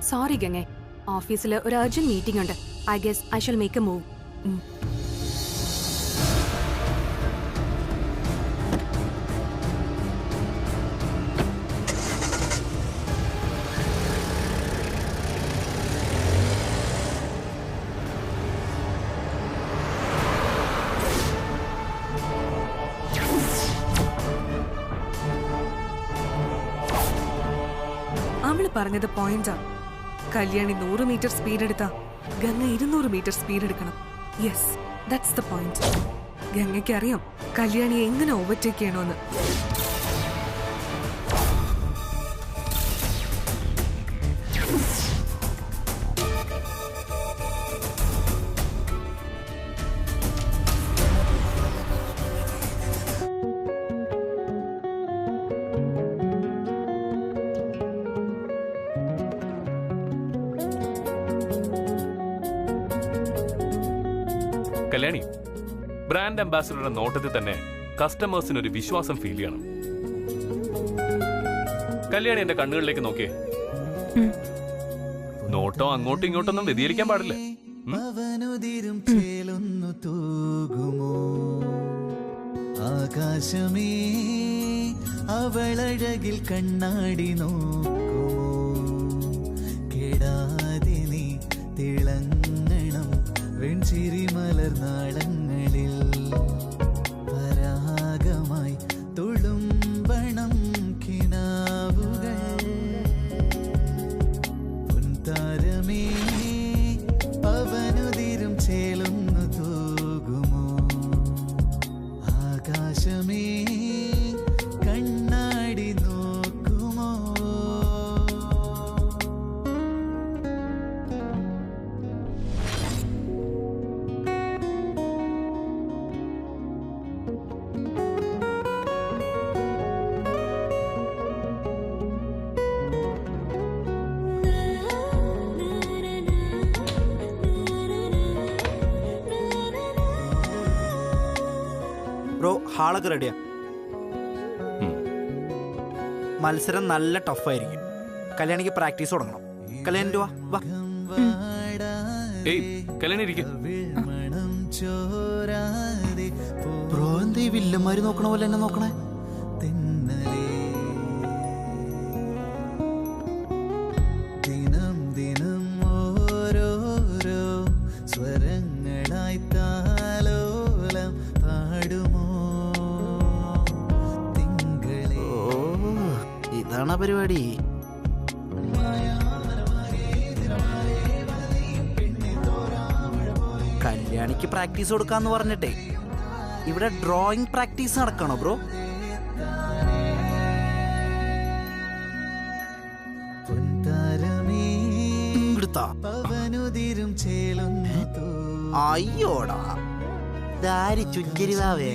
Sorry ഗംഗെ, ഓഫീസിൽ ഒരു അർജന്റ് മീറ്റിംഗ് ഉണ്ട്. I guess I shall make a move. അവള് പറഞ്ഞത് പോയിന്റാ. കല്യാണി 100 മീറ്റർ സ്പീഡ് എടുത്താ ഗംഗ 200 മീറ്റർ സ്പീഡ് എടുക്കണം. Yes, that's the point. ഗംഗയ്ക്ക് അറിയാം കല്യാണിയെ എങ്ങനെ ഓവർടേക്ക് ചെയ്യണമെന്ന്. കല്യാണി, ബ്രാൻഡ് അംബാസിഡറുടെ നോട്ടത്തിൽ തന്നെ കസ്റ്റമേഴ്സിന് ഒരു വിശ്വാസം ഫീൽ ചെയ്യണം. കല്യാണി എന്റെ കണ്ണുകളിലേക്ക് നോക്കിയേ. നോട്ടം അങ്ങോട്ടും ഇങ്ങോട്ടൊന്നും വ്യതിചലിക്കാൻ പാടില്ല. ആകാശമേ അവളഴകിൽ കണ്ണാടി നോക്കുമോ, കേടാതെ നീ തിളങ്ങണം വെൺചിരി മലർനാളങ്ങളിൽ, പരാഗമായി തുളുമ്പണം കിനാവുകൾ, പൊൻതാരമേ പവനുതിരും ചേലുന്നു തൂകുമോ, ആകാശമേ കണ്ണാടി നോക്കുമോ. ബ്രോ, ഹാളൊക്കെ റെഡിയാ. മത്സരം നല്ല ടഫായിരിക്കും. കല്യാണിക്ക് പ്രാക്ടീസ് തുടങ്ങണം. കല്യാണി വാ വാ. ബ്രോ എന്താ ഈ വില്ലന്മാര് നോക്കണ പോലെ എന്നെ നോക്കണേ? ദിനം ദിനം ഓരോരോ സ്വരങ്ങളായി താലോലം പാടുമോ തിങ്കളേ. ഇതാണ് പരിപാടി. കല്യാണിക്ക് പ്രാക്ടീസ് കൊടുക്കാന്ന് പറഞ്ഞിട്ടേ ഇവിടെ ഡ്രോയിങ് പ്രാക്ടീസ് നടക്കണോ ബ്രോ? അയ്യോടാ ദാരി ചുഞ്ചരിവാവേ.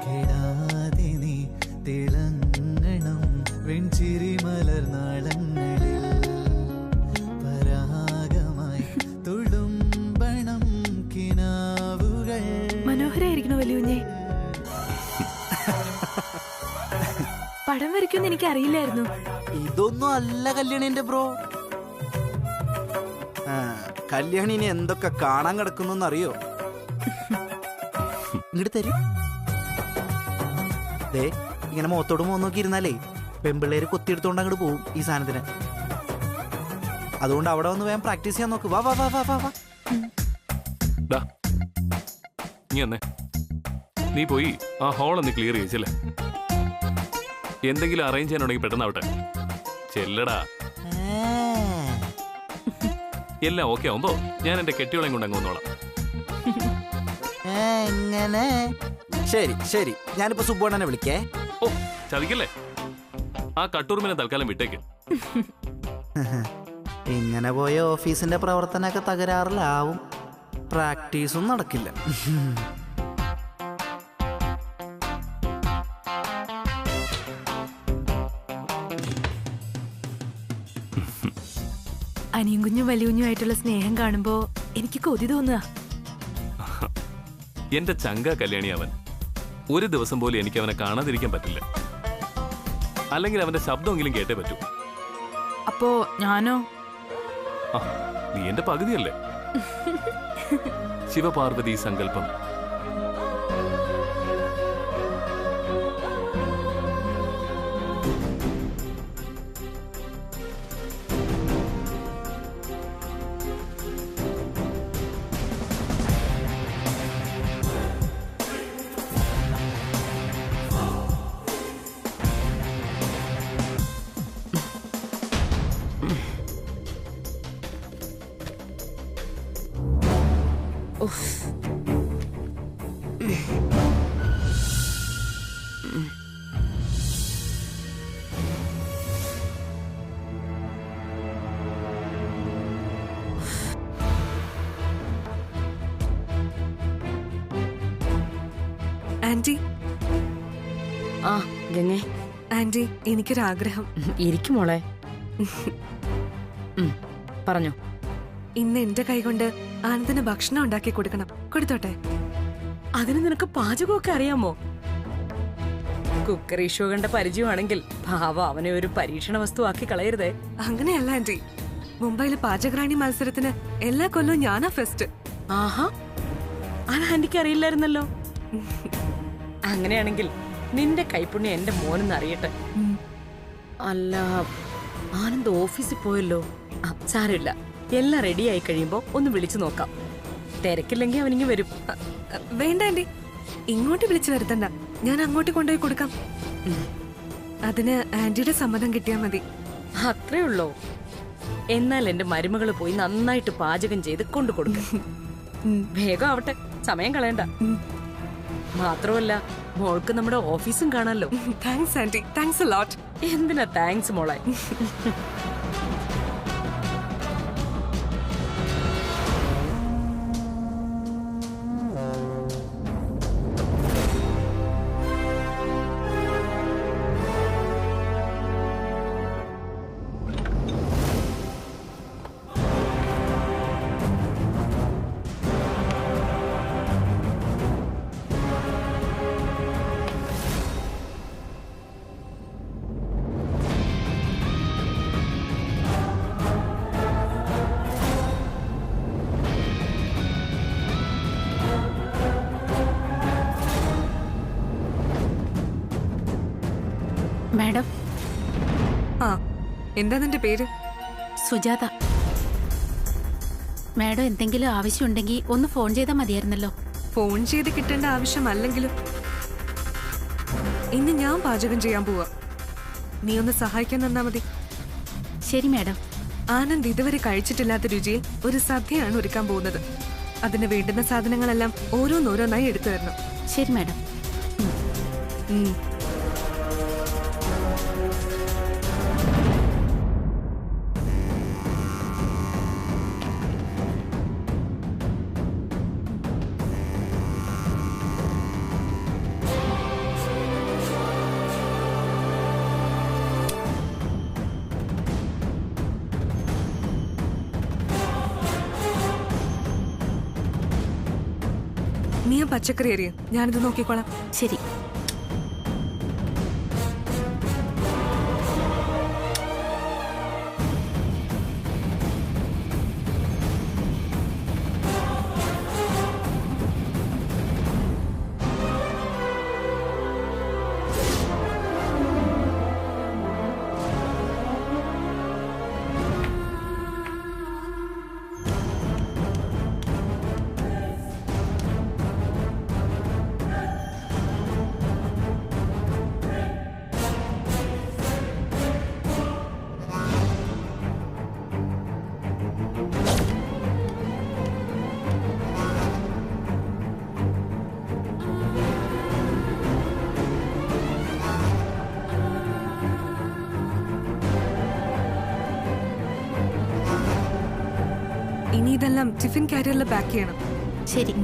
കേടാതെ നീ തിളങ്ങണം വെൺചിരി മലർനാളങ്ങളിൽ, പരാഗമായി തുളുമ്പണം കിനാവുകൾ. മനോഹരായിരിക്കണോ വലിയുഞ്ഞേ? പടം വരയ്ക്കുമെന്ന് എനിക്ക് അറിയില്ലായിരുന്നു. ഇതൊന്നും അല്ല കല്യാണിന്റെ ബ്രോ. കല്യാണി ഇനി എന്തൊക്കെ കാണാൻ കിടക്കുന്നു അറിയോ? ഇങ്ങോട്ട് തരും. ദേ ഇങ്ങനെ മുഖത്തോട് മുഖം നോക്കി ഇരുന്നാലേ പെമ്പിള്ളേര് കൊത്തിയെടുത്തോണ്ട് അങ്ങോട്ട് പോവും ഈ സാധനത്തിന്. അതുകൊണ്ട് അവിടെ വന്ന് വേഗം പ്രാക്ടീസ് ചെയ്യാൻ നോക്ക്. വാ വാ വാ വാ വാ വാ. നീ പോയി ആ ഹോൾ ഒന്ന് ക്ലിയർ ചെയ്യിച്ചല്ലേ. എന്തെങ്കിലും അറേഞ്ച് ചെയ്യാനുണ്ടെങ്കിൽ പെട്ടെന്നാവട്ടെ. ചെല്ലടാ. എല്ലാം ഓക്കെ ആവുമ്പോ ഞാൻ എന്റെ കെട്ടിയോളെയും കൊണ്ട് അങ്ങ് വന്നോളാം. എങ്ങനെ? ശരി ശരി, ഞാനിപ്പോ സുബ്ബണ്ണനെ വിളിക്കേ. ഓ ചതിക്കല്ലേ. ആ കട്ടൂർമിനെ തൽക്കാലം വിട്ടേക്ക്. ഇങ്ങനെ പോയ ഓഫീസിന്റെ പ്രവർത്തനമൊക്കെ തകരാറിലാവും. പ്രാക്ടീസും നടക്കില്ല. അനിയും കുഞ്ഞും വലിയ കുഞ്ഞുമായിട്ടുള്ള സ്നേഹം കാണുമ്പോ എനിക്ക് കൊതി തോന്നുക. എന്റെ ചങ്ക കല്യാണി അവൻ. ഒരു ദിവസം പോലും എനിക്ക് അവനെ കാണാതിരിക്കാൻ പറ്റില്ല. അല്ലെങ്കിൽ അവന്റെ ശബ്ദമെങ്കിലും കേട്ടേ പറ്റൂ. അപ്പോ ഞാനോ? ആ, നീ എന്റെ പകുതിയല്ലേ. ശിവപാർവതി സങ്കല്പം. ആന്റി, ആ ഗംഗേ, ആന്റി, എനിക്കൊരാഗ്രഹം. ഇരിക്കും മോളെ. പറഞ്ഞോ. ഇന്ന് എന്റെ കൈകൊണ്ട് ആനന്ദിന് ഭക്ഷണം ഉണ്ടാക്കി കൊടുക്കണം. കൊടുത്തോട്ടെ? അതിന് നിനക്ക് പാചകമൊക്കെ അറിയാമോ? കുക്കറി ഷോ കണ്ട പരിചയമാണെങ്കിൽ ഭാവം അവനെ ഒരു പരീക്ഷണ വസ്തു ആക്കി കളയരുതേ. അങ്ങനെയല്ല ആന്റി, മുംബൈയിലെ പാചകറാണി മത്സരത്തിന് എല്ലാ കൊല്ലവും ഞാനാ ഫസ്റ്റ്. ആഹാ, അത് ആന്റിക്ക് അറിയില്ലായിരുന്നല്ലോ. അങ്ങനെയാണെങ്കിൽ നിന്റെ കൈപ്പുണ്യം എന്റെ മോനെന്ന് അറിയട്ടെ. അല്ല, ആനന്ദ് ഓഫീസിൽ പോയല്ലോ. സാരമില്ല, എല്ലാം റെഡി ആയി കഴിയുമ്പോ ഒന്ന് വിളിച്ചു നോക്കാം. തിരക്കില്ലെങ്കിൽ അവനിങ്ങ് വരും. വേണ്ട ആന്റി, ഇങ്ങോട്ട് വിളിച്ചു വരുത്തണ്ട. ഞാൻ അങ്ങോട്ട് കൊണ്ടുപോയി കൊടുക്കാം. അതിന് ആന്റിയുടെ സമ്മതം കിട്ടിയാ മതി. അത്രേ ഉള്ളോ? എന്നാൽ എന്റെ മരുമകള് പോയി നന്നായിട്ട് പാചകം ചെയ്ത് കൊണ്ടു കൊടുക്കും. വേഗം ആവട്ടെ, സമയം കളയണ്ട. മാത്രമല്ല, മോൾക്ക് നമ്മുടെ ഓഫീസും കാണാലോ. Thanks aunty, thanks a lot. എന്തിനാ താങ്ക്സ് മോളെ? മാഡം. ആ, എന്താ നിന്റെ പേര്? സുജാത. മാഡം എന്തെങ്കിലും ആവശ്യമുണ്ടെങ്കിൽ ഒന്ന് ഫോൺ ചെയ്താൽ മതിയായിരുന്നല്ലോ. ഫോൺ ചെയ്ത് കിട്ടേണ്ട ആവശ്യമല്ലെങ്കിലും ഇന്ന് ഞാൻ പാചകം ചെയ്യാൻ പോവാ. നീ ഒന്ന് സഹായിക്കാൻ തന്നാ മതി. ശരി മാഡം. ആനന്ദ് ഇതുവരെ കഴിച്ചിട്ടില്ലാത്ത രുചിയിൽ ഒരു സദ്യയാണ് ഒരുക്കാൻ പോകുന്നത്. അതിന് വേണ്ടുന്ന സാധനങ്ങളെല്ലാം ഓരോന്നോരോന്നായി എടുത്തു തരണം. ശരി മാഡം. നീ ആ പച്ചക്കറി അരിയ, ഞാനിത് നോക്കിക്കോളാം. ശരി. ഇനി ഇതെല്ലാം ടിഫിൻ കാരിയറിൽ പാക്ക് ചെയ്യണം. ശരി.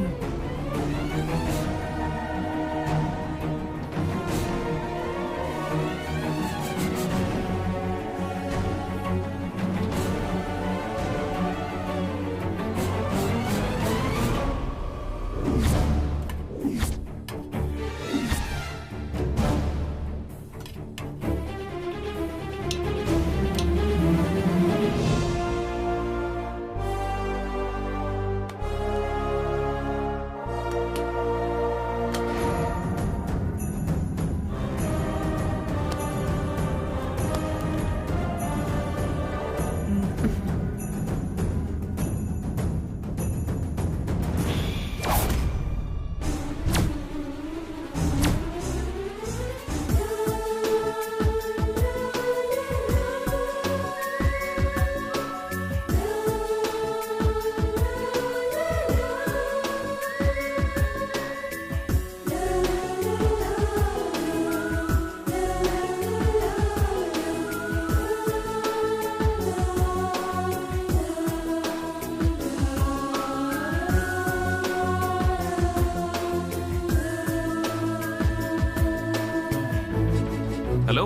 ഹലോ,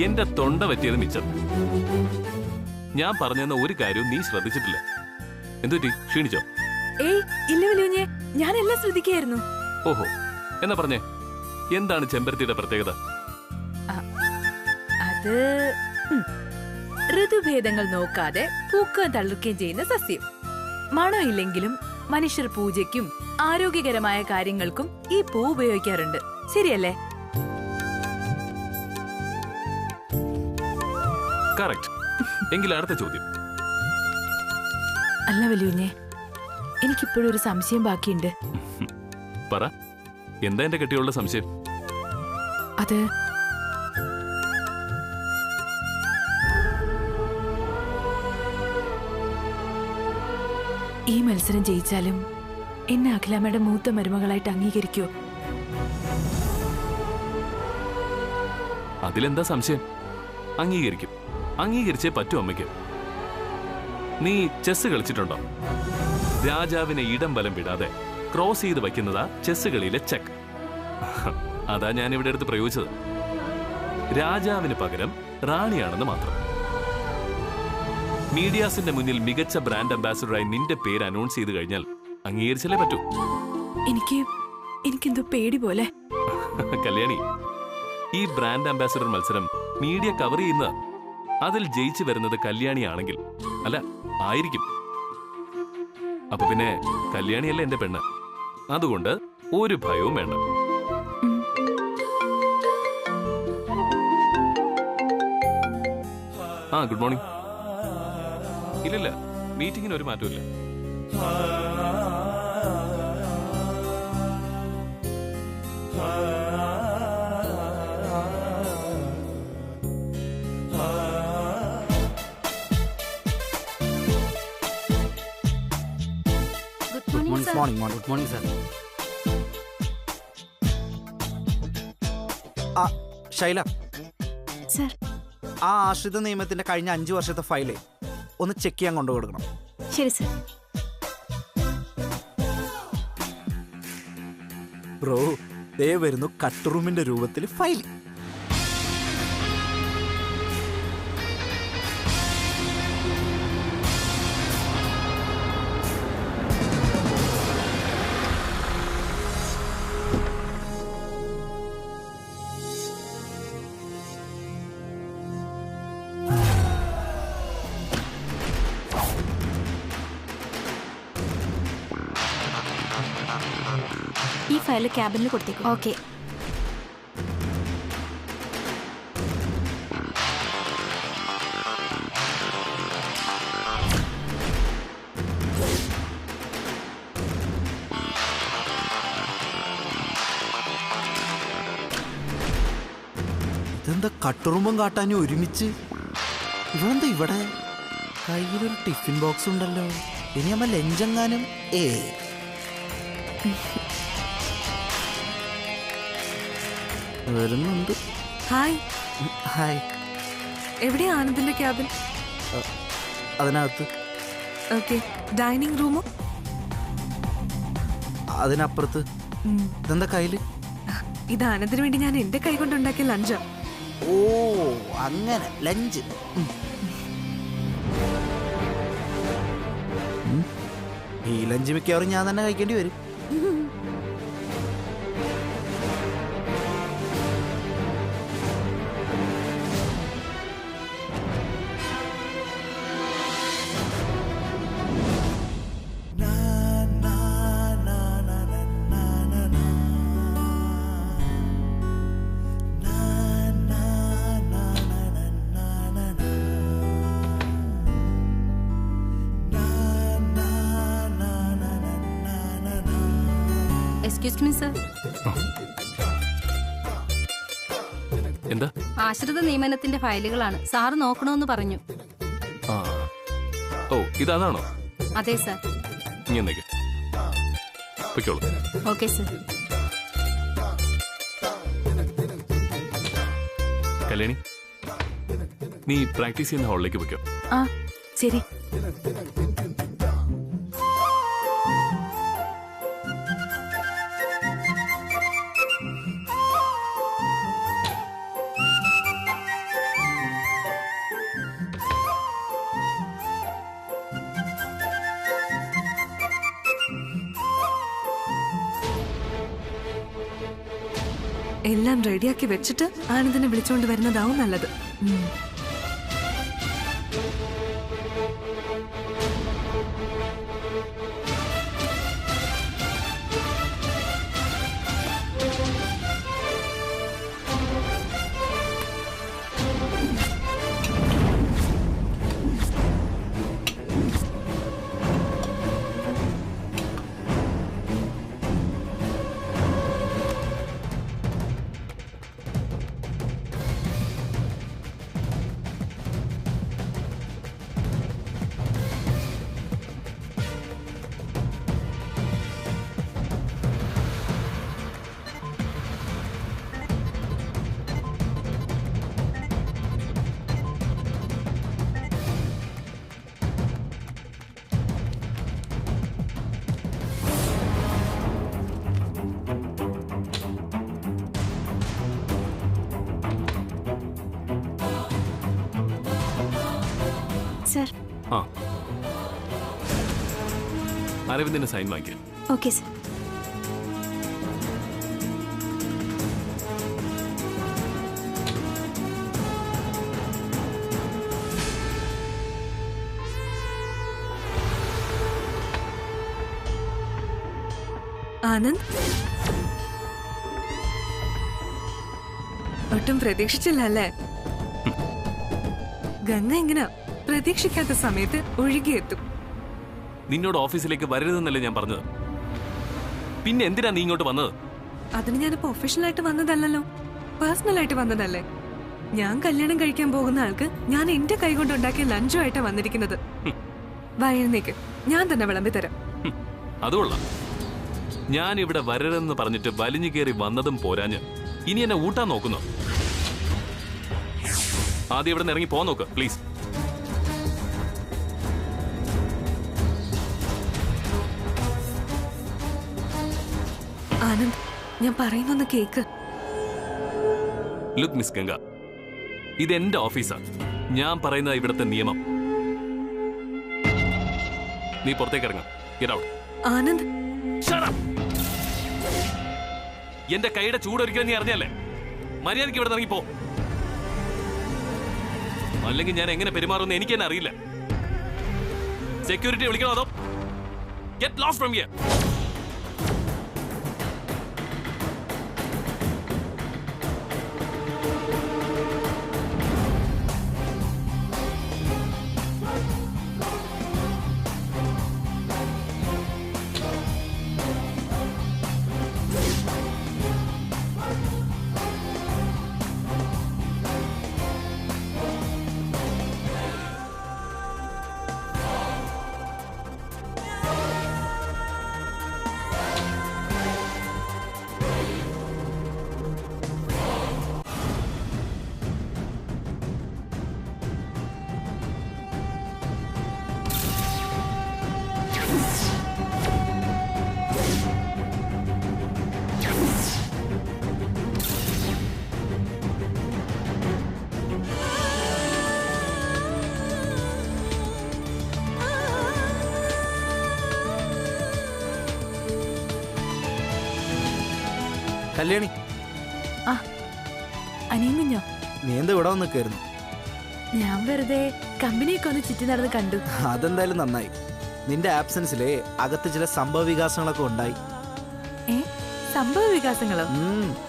എന്റെ തൊണ്ട പറ്റിയത് മിച്ചം. ഞാൻ പറഞ്ഞെന്ന ഒരു കാര്യവും നീ ശ്രദ്ധിച്ചിട്ടില്ല. എന്തുപറ്റി, ക്ഷീണിച്ചോ? ഏയ് ഇല്ല വലിയ, ഞാനെല്ലാം ശ്രദ്ധിക്കായിരുന്നു. ഓഹോ, എന്നാ പറഞ്ഞേ, എന്താണ് ചെമ്പരത്തിയുടെ പ്രത്യേകത? അത് ഋതുഭേദങ്ങൾ നോക്കാതെ പൂക്കുകയും തളിർക്കുകയും ചെയ്യുന്ന സസ്യം. മണമില്ലെങ്കിലും മനുഷ്യർ പൂജയ്ക്കും ആരോഗ്യകരമായ കാര്യങ്ങൾക്കും ഈ പൂ ഉപയോഗിക്കാറുണ്ട്. ശരിയല്ലേ? കറക്റ്റ്. എങ്കിൽ അടുത്ത ചോദ്യം. അല്ല വലിയുഞ്ഞെ, എനിക്കിപ്പോഴും ഒരു സംശയം ബാക്കിയുണ്ട്. പറ, എന്താ എന്റെ കെട്ടിയുള്ള സംശയം? അത് ഈ മത്സരം ജയിച്ചാലും എന്നെ അഖിലാമ്മയുടെ മൂത്ത മരുമകളായിട്ട് അംഗീകരിക്കോ? അതിലെന്താ സംശയം? അംഗീകരിക്കും. അംഗീകരിച്ചേ പറ്റൂ അമ്മയ്ക്ക്. നീ ചെസ് കളിച്ചിട്ടുണ്ടോ? രാജാവിനെ ഇടം ബലം വിടാതെ ക്രോസ് ചെയ്ത് വയ്ക്കുന്നതാ ചെസ് കളിയിലെ ചെക്ക്. അതാ ഞാൻ ഇവിടെ എടുത്ത് പ്രയോഗിച്ചത്. രാജാവിന് പകരം റാണിയാണെന്ന് മാത്രം. മീഡിയാസിന്റെ മുന്നിൽ മികച്ച ബ്രാൻഡ് അംബാസിഡറായി നിന്റെ പേര് അനൗൺസ് ചെയ്ത് കഴിഞ്ഞാൽ അംഗീകരിച്ചല്ലേ പറ്റൂ. എനിക്കെന്തോ പേടി പോലെ. കല്യാണി, ഈ ബ്രാൻഡ് അംബാസിഡർ മത്സരം മീഡിയ കവർ ചെയ്യുന്ന, അതിൽ ജയിച്ചു വരുന്നത് കല്യാണിയാണെങ്കിൽ, അല്ല ആയിരിക്കും. അപ്പൊ പിന്നെ കല്യാണിയല്ല എന്റെ പെണ്ണ്. അതുകൊണ്ട് ഒരു ഭയവും വേണ്ട. Good morning. ഇല്ലില്ല, മീറ്റിങ്ങിന് ഒരു മാറ്റമില്ല. Good morning sir. Shaila sir, ആ ആശ്രിത നിയമത്തിന്റെ കഴിഞ്ഞ 5 വർഷത്തെ ഫയലേ ഒന്ന് ചെക്ക് ചെയ്യാൻ കൊണ്ടുകൊടുക്കണം. ശരി സർ. ബ്രോ, ദേ വരുന്നു കട്ട് റൂമിന്റെ രൂപത്തിൽ ഫയൽ. ഈ ഫയൽ ക്യാബിനിൽ കൊടുത്തേക്കും. ഓക്കെ. ഇതെന്താ കട്ടുറുമ്പും കാട്ടാനും ഒരുമിച്ച്? ഇവളെന്താ ഇവിടെ? കയ്യിലൊരു ടിഫിൻ ബോക്സ് ഉണ്ടല്ലോ. ഇനി അമ്മ ലഞ്ചെങ്ങാനും. വരുന്നുണ്ട്. ഹായ്. ഹായ്. എവിടെയാ ആനന്ദിന്റെ ക്യാബിൻ? അതിനകത്ത്. ഓക്കെ. ഡൈനിങ് റൂമോ? അതിനപ്പുറത്ത്. ഇതെന്താ കയ്യില്? ഇത് ആനന്ദിന് വേണ്ടി ഞാൻ എന്റെ കൈ കൊണ്ടുണ്ടാക്കിയ ലഞ്ചാ. ഓ, അങ്ങനെ ലഞ്ച്. ഈ ലഞ്ച് മിക്കവാറും ഞാൻ തന്നെ കഴിക്കേണ്ടി വരും. Excuse me sir. എന്താ? ആശ്രിത നിയമനത്തിന്റെ ഫയലുകളാണ്. സാറ് നോക്കണമെന്ന് പറഞ്ഞു. ഓ, ഇതാണോ? അതെ സർ. ഇങ്ങനെ പൊയ്ക്കോളൂ. Okay sir. കല്യാണി, നീ പ്രാക്ടീസ് ചെയ്യുന്ന ഹാളിലേക്ക് പൊയ്ക്കോ. ശരി. എല്ലാം റെഡിയാക്കി വെച്ചിട്ട് ആനന്ദിനെ വിളിച്ചുകൊണ്ട് വരുന്നതാവും നല്ലത്. സർ. ആ അരവിന്ദിന്റെ സൈൻ വാങ്ങിക്കാം. Okay sir. ആനന്ദ്, ഒട്ടും പ്രതീക്ഷിച്ചില്ല അല്ലേ? ഗംഗ എങ്ങനാ പ്രതീക്ഷിക്കാത്ത സമയത്ത് ഒഴുകിയെത്തും. നിന്നോട് ഓഫീസിലേക്ക് വരരുതെന്നല്ലേ ഞാൻ പറഞ്ഞത്? പിന്നെ എന്തിനാ നീ ഇങ്ങോട്ട് വന്നത്? അതിന് ഞാൻ പ്രൊഫഷണലായിട്ട് വന്നതല്ലല്ലോ, പേഴ്സണലായിട്ട് വന്നതല്ലേ. ഞാൻ കല്യാണം കഴിക്കാൻ പോകുന്ന ആൾക്ക് ഞാൻ എന്റെ കൈകൊണ്ട് ഉണ്ടാക്കിയ ലഞ്ചുമായിട്ടാ വന്നിരിക്കുന്നത്. വയറിനേക്ക് ഞാൻ തന്നെ വിളമ്പി തരാം. അതുകൊള്ളാം. ഞാൻ ഇവിടെ വരരുതെന്ന് പറഞ്ഞിട്ട് വലിഞ്ഞു കയറി വന്നതും പോരാഞ്ഞ് ഇനി എന്നെ ഊട്ടാൻ നോക്കുന്നു. ആദ്യം ഇവിടെ നിന്ന് ഇറങ്ങി പോകാൻ നോക്ക് പ്ലീസ്. ആനന്ദ്, ഞാൻ പറയുന്നൊന്ന് കേക്ക്. ലുക്ക് മിസ് ഗംഗ, ഇത് എന്റെ ഓഫീസാ. ഞാൻ പറയുന്ന ഇവിടുത്തെ നിയമം. നീ പുറത്തേക്ക് ഇറങ്ങ. Get out. Anand, Shut up. എന്റെ കൈയുടെ ചൂടൊരിക്കലും നീ അറിഞ്ഞല്ലേ? മര്യാദയ്ക്ക് ഇവിടെ ഇറങ്ങി പോ. അല്ലെങ്കിൽ ഞാൻ എങ്ങനെ പെരുമാറുമെന്ന് എനിക്ക് തന്നെ അറിയില്ല. സെക്യൂരിറ്റി വിളിക്കണോ അതോ get lost from here. Kalyani, അനിയും കുഞ്ഞോ? നീ എന്താ ഇവിടെ വന്ന് നിൽക്കായിരുന്നു? ഞാൻ വെറുതെ കമ്പനിയൊക്കെ ഒന്ന് ചുറ്റി നടന്ന് കണ്ടു. അതെന്തായാലും നന്നായി. നിന്റെ ആബ്സെൻസിലെ അകത്ത് ചില സംഭവ വികാസങ്ങളൊക്കെ ഉണ്ടായി. സംഭവ വികാസങ്ങളോ?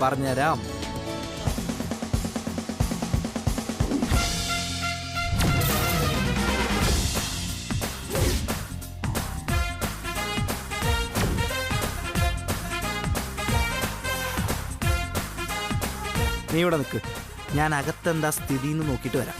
പറഞ്ഞുതരാം. നീ ഇവിടെ നിൽക്ക്, ഞാൻ അകത്തെന്താ സ്ഥിതി എന്ന് നോക്കിയിട്ട് വരാം.